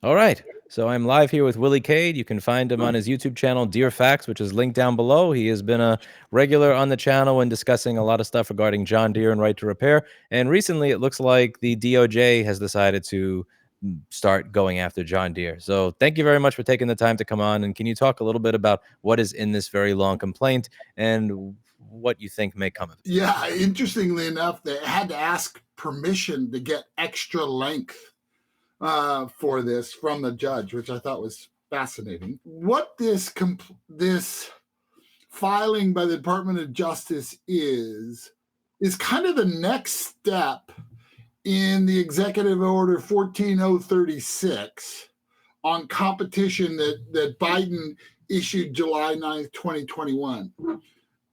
All right. So I'm live here with Willie Cade. You can find him on his YouTube channel, Deer Facts, which is linked down below. He has been a regular on the channel and discussing a lot of stuff regarding John Deere and right to repair. And recently, it looks like the DOJ has decided to start going after John Deere. So thank you very much for taking the time to come on. And can you talk a little bit about what is in this very long complaint and what you think may come of it? Yeah, interestingly enough, they had to ask permission to get extra length for this from the judge, which I thought was fascinating. What this filing by the Department of Justice is kind of the next step in the Executive Order 14036 on competition that Biden issued July 9th, 2021.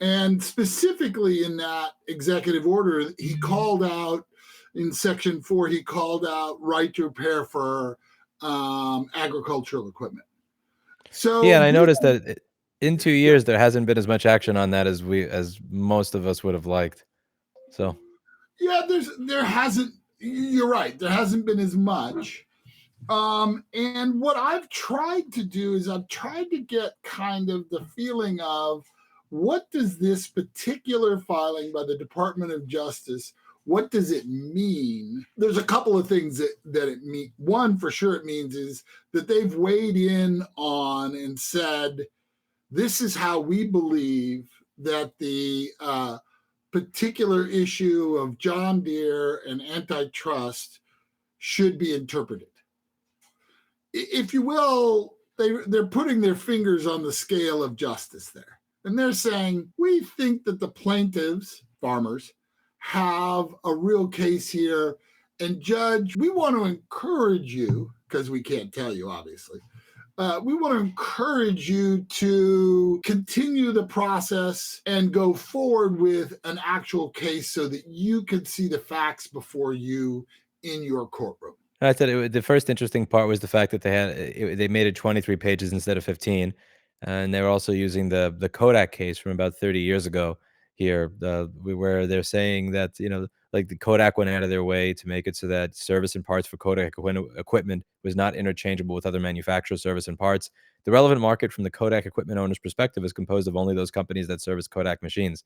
And specifically in that executive order, he called out in Section 4, he called out right to repair for agricultural equipment. So yeah, and I noticed that in 2 years there hasn't been as much action on that as most of us would have liked. So yeah, there hasn't. You're right. There hasn't been as much. And what I've tried to do is I've tried to get kind of the feeling of what does this particular filing by the Department of Justice, what does it mean? There's a couple of things that it means. One, for sure, it means is that they've weighed in on and said, this is how we believe that the particular issue of John Deere and antitrust should be interpreted. If you will, they're putting their fingers on the scale of justice there. And they're saying, we think that the plaintiffs, farmers, have a real case here. And judge, we want to encourage you, because we can't tell you, obviously, we want to encourage you to continue the process and go forward with an actual case so that you can see the facts before you in your courtroom. I said the first interesting part was the fact that they made it 23 pages instead of 15, and they were also using the Kodak case from about 30 years ago here, where they're saying that like the Kodak went out of their way to make it so that service and parts for Kodak equipment was not interchangeable with other manufacturers' service and parts. The relevant market from the Kodak equipment owner's perspective is composed of only those companies that service Kodak machines.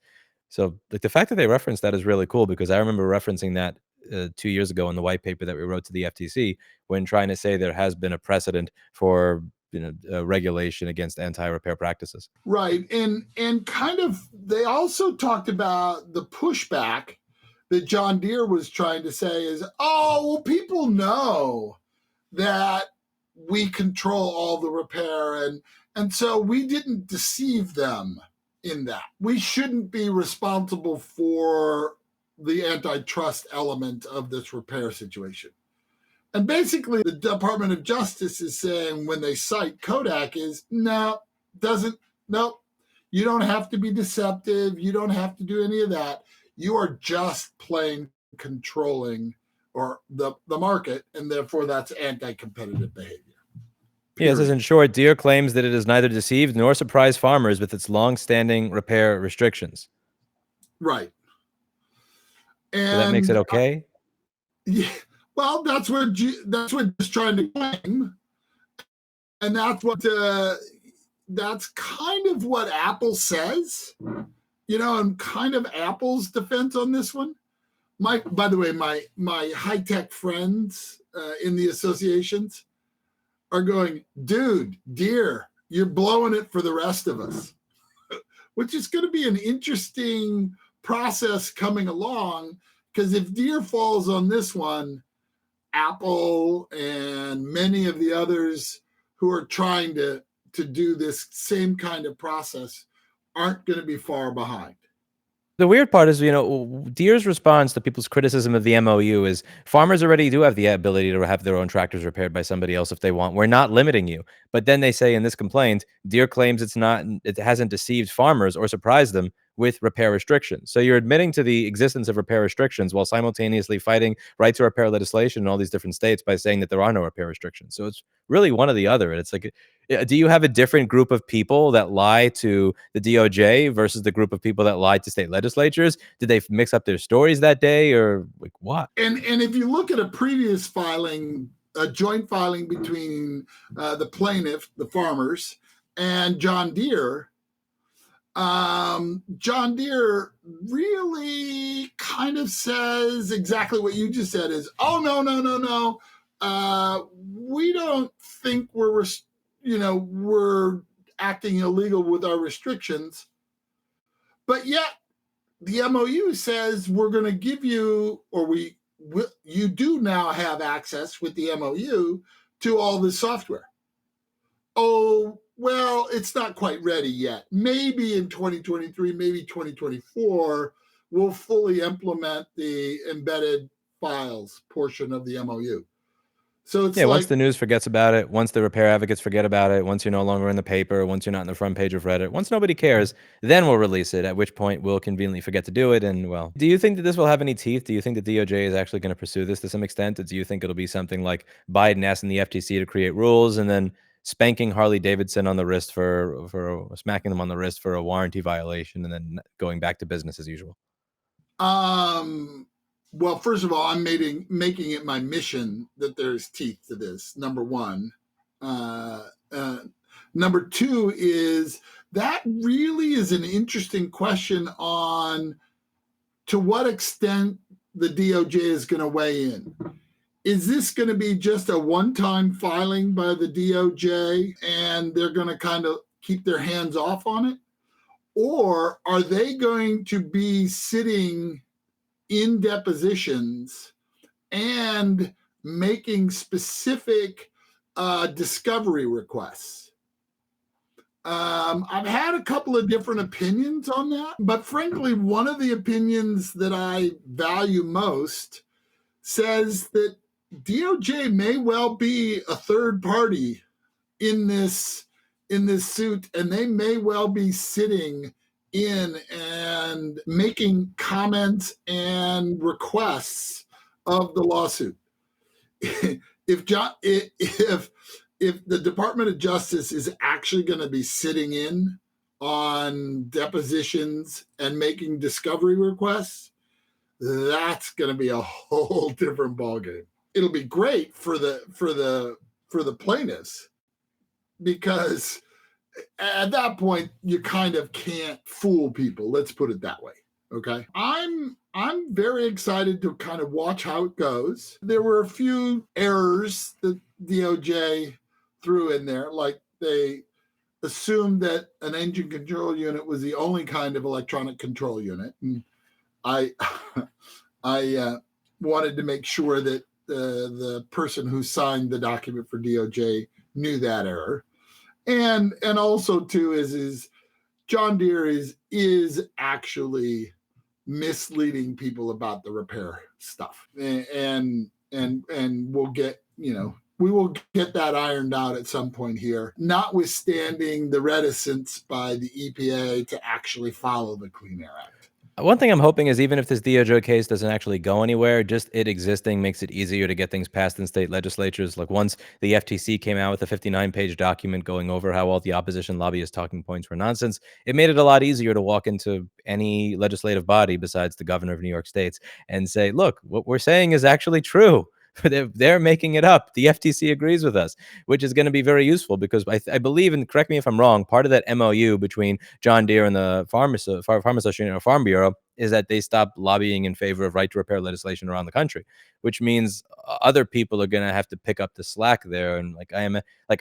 So like the fact that they referenced that is really cool because I remember referencing that 2 years ago in the white paper that we wrote to the FTC when trying to say there has been a precedent for regulation against anti-repair practices. Right. And kind of they also talked about the pushback that John Deere was trying to say is, oh, well, people know that we control all the repair and so we didn't deceive them in that. We shouldn't be responsible for the antitrust element of this repair situation. And basically, the Department of Justice is saying when they cite Kodak is, no, you don't have to be deceptive. You don't have to do any of that. You are just plain controlling or the market, and therefore that's anti-competitive behavior. Yes, as in short, Deere claims that it has neither deceived nor surprised farmers with its long-standing repair restrictions. Right. And so that makes it okay? Yeah. Well, that's what it's trying to claim, and that's kind of what Apple says, and kind of Apple's defense on this one. By the way, my high-tech friends in the associations are going, dude, Deere, you're blowing it for the rest of us, which is going to be an interesting process coming along, because if Deere falls on this one, Apple and many of the others who are trying to do this same kind of process aren't going to be far behind. The weird part is, Deere's response to people's criticism of the MOU is farmers already do have the ability to have their own tractors repaired by somebody else if they want. We're not limiting you. But then they say in this complaint, Deere claims it hasn't deceived farmers or surprised them with repair restrictions. So you're admitting to the existence of repair restrictions while simultaneously fighting right to repair legislation in all these different states by saying that there are no repair restrictions. So it's really one or the other. And it's like, do you have a different group of people that lie to the DOJ versus the group of people that lied to state legislatures? Did they mix up their stories that day, or like what? And if you look at a previous filing a joint filing between the plaintiff, the farmers, and John Deere. John Deere really kind of says exactly what you just said is, oh, no. We don't think we're acting illegal with our restrictions. But yet the MOU says we're going to give you, or you do now have access with the MOU to all this software. Oh, well, it's not quite ready yet. Maybe in 2023, maybe 2024, we'll fully implement the embedded files portion of the MOU. So it's once the news forgets about it, once the repair advocates forget about it, once you're no longer in the paper, once you're not in the front page of Reddit, once nobody cares, then we'll release it, at which point we'll conveniently forget to do it. And, well, do you think that this will have any teeth? Do you think the DOJ is actually going to pursue this to some extent? Or do you think it'll be something like Biden asking the FTC to create rules and then spanking Harley Davidson on the wrist for smacking them on the wrist for a warranty violation and then going back to business as usual? Well, first of all, I'm making it my mission that there's teeth to this, number one. Number two is that really is an interesting question on to what extent the DOJ is going to weigh in. Is this going to be just a one-time filing by the DOJ and they're going to kind of keep their hands off on it? Or are they going to be sitting in depositions and making specific discovery requests? I've had a couple of different opinions on that, but frankly, one of the opinions that I value most says that DOJ may well be a third party in this suit, and they may well be sitting in and making comments and requests of the lawsuit. If the Department of Justice is actually going to be sitting in on depositions and making discovery requests, that's going to be a whole different ballgame. It'll be great for the plaintiffs, because at that point you kind of can't fool people. Let's put it that way. Okay. I'm very excited to kind of watch how it goes. There were a few errors that DOJ threw in there, like they assumed that an engine control unit was the only kind of electronic control unit. And I wanted to make sure that the person who signed the document for DOJ knew that error. And also too is John Deere is actually misleading people about the repair stuff, and we'll get we will get that ironed out at some point here, notwithstanding the reticence by the EPA to actually follow the Clean Air Act. One thing I'm hoping is, even if this DOJ case doesn't actually go anywhere, just it existing makes it easier to get things passed in state legislatures. Like, once the FTC came out with a 59-page document going over how all the opposition lobbyist talking points were nonsense, it made it a lot easier to walk into any legislative body besides the governor of New York State and say, look, what we're saying is actually true. They're making it up. The FTC agrees with us, which is going to be very useful, because I believe, and correct me if I'm wrong, part of that MOU between John Deere and the Farm Association or Farm Bureau is that they stop lobbying in favor of right to repair legislation around the country, which means other people are going to have to pick up the slack there. And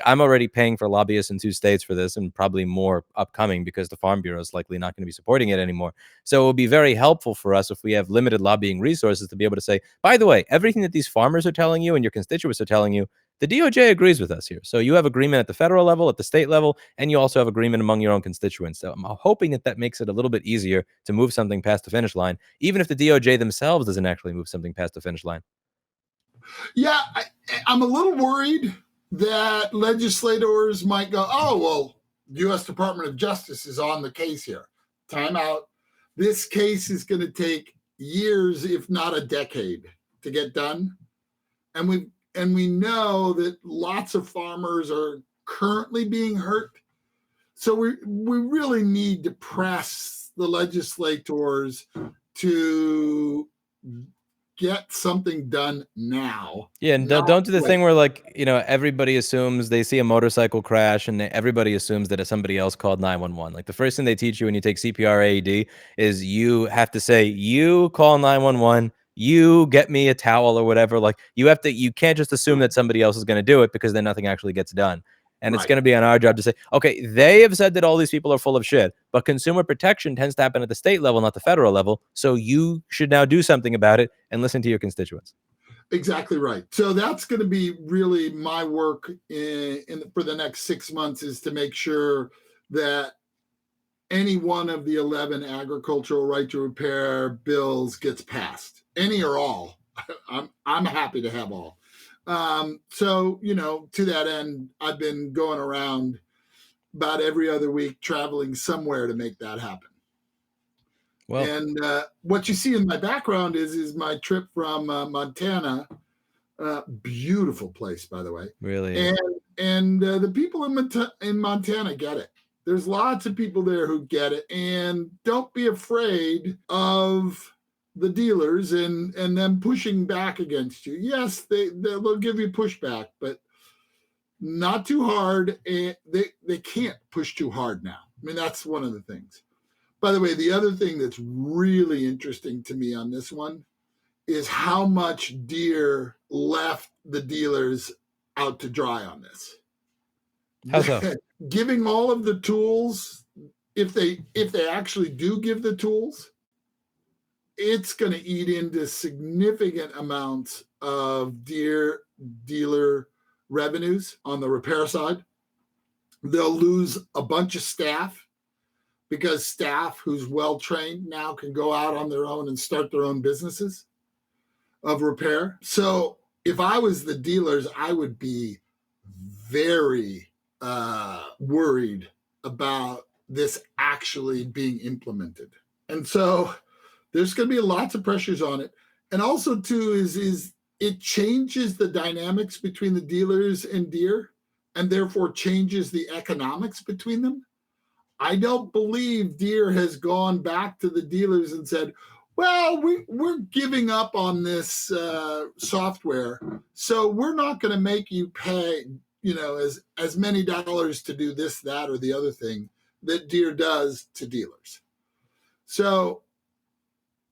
I'm already paying for lobbyists in 2 states for this, and probably more upcoming, because the Farm Bureau is likely not going to be supporting it anymore. So it will be very helpful for us if we have limited lobbying resources to be able to say, by the way, everything that these farmers are telling you and your constituents are telling you, the DOJ agrees with us here. So you have agreement at the federal level, at the state level, and you also have agreement among your own constituents. So I'm hoping that makes it a little bit easier to move something past the finish line, even if the DOJ themselves doesn't actually move something past the finish line. Yeah, I'm a little worried that legislators might go, oh, well, U.S. Department of Justice is on the case here. Time out. This case is going to take years, if not a decade, to get done. And we know that lots of farmers are currently being hurt. So we really need to press the legislators to get something done now. Yeah, and don't do the thing where, like, everybody assumes they see a motorcycle crash and everybody assumes that somebody else called 911. Like, the first thing they teach you when you take CPR AED is you have to say, you call 911, you get me a towel or whatever. Like, you can't just assume that somebody else is going to do it, because then nothing actually gets done. And it's going to be on our job to say, okay, they have said that all these people are full of shit, but consumer protection tends to happen at the state level, not the federal level. So you should now do something about it and listen to your constituents. Exactly right. So that's going to be really my work for the next 6 months, is to make sure that any one of the 11 agricultural right to repair bills gets passed, any or all. I'm happy to have all. So, to that end, I've been going around about every other week, traveling somewhere to make that happen. Well, and what you see in my background is my trip from Montana. Beautiful place, by the way. Really? And the people in Montana get it. There's lots of people there who get it, and don't be afraid of the dealers and them pushing back against you. Yes, they'll give you pushback, but not too hard. And they can't push too hard now. I mean, that's one of the things. By the way, the other thing that's really interesting to me on this one is how much Deere left the dealers out to dry on this. How so? Giving all of the tools, if they actually do give the tools, it's going to eat into significant amounts of Deere dealer revenues on the repair side. They'll lose a bunch of staff, because staff who's well-trained now can go out on their own and start their own businesses of repair. So if I was the dealers, I would be very worried about this actually being implemented. And so there's going to be lots of pressures on it. And also, too, is it changes the dynamics between the dealers and Deere, and therefore changes the economics between them. I don't believe Deere has gone back to the dealers and said, well, we're giving up on this software, so we're not going to make you pay, as many dollars to do this, that, or the other thing that Deere does to dealers. So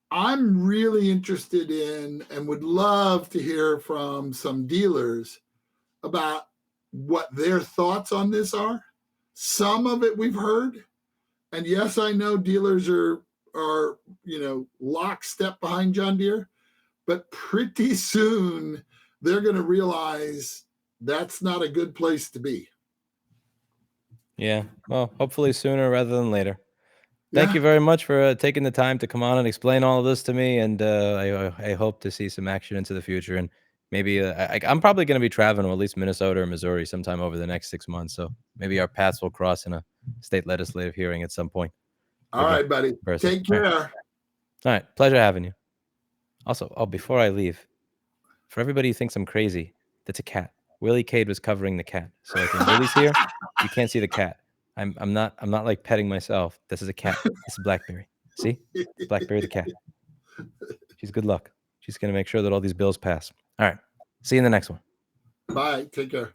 I'm really interested in, and would love to hear from some dealers about what their thoughts on this are. Some of it we've heard, and yes, I know dealers are lockstep behind John Deere, but pretty soon they're going to realize that's not a good place to be. Yeah, well, hopefully sooner rather than later. Thank you very much for taking the time to come on and explain all of this to me, and I hope to see some action into the future, and maybe I'm probably going to be traveling to at least Minnesota or Missouri sometime over the next 6 months, so maybe our paths will cross in a state legislative hearing at some point. All right, buddy. Take care. All right. Pleasure having you. Also, before I leave, for everybody who thinks I'm crazy, that's a cat. Willie Cade was covering the cat. So like when Willie's here, you can't see the cat. I'm not like petting myself. This is a cat. This is Blackberry. See? It's Blackberry the cat. She's good luck. She's going to make sure that all these bills pass. All right. See you in the next one. Bye. Take care.